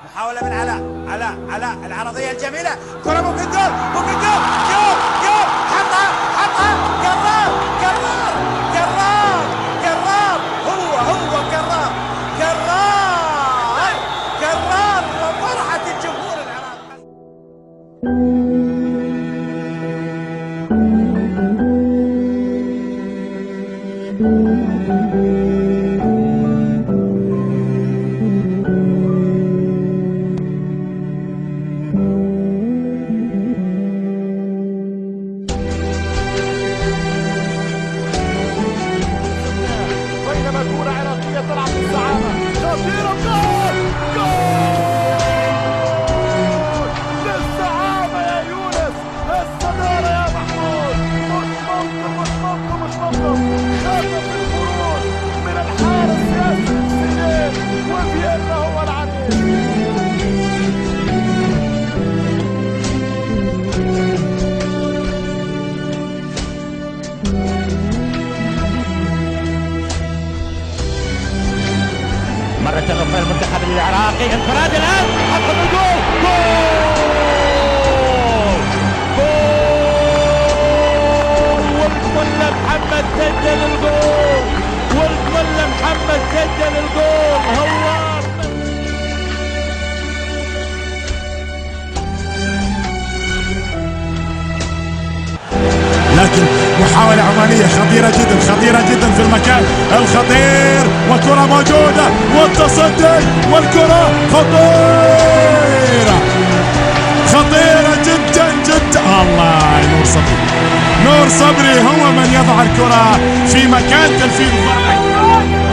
محاولة من علاء العرضية الجميلة، كرة ممكن جول جول حطها كرار هو كرار وفرحة الجمهور العراقي. بينما كرة عراقية تلعب بالزعامة خطيرة، جول للزعامة يا يونس، الصدارة يا محمود، مش ممكن هدف الخروج من الحارس ياسر السنين، وفيينا هو العريس. مرة أخرى المنتخب العراقي انفراد الآن حقق الجول، والملا محمد سجل الجول، هو لكن محاولة عمانية خطيرة جدا في المكان الخطير، والكرة موجودة والتصدي، والكرة خطيرة جدا. الله، نور صبري هو من يضع الكرة في مكان تنفيذ الضربة.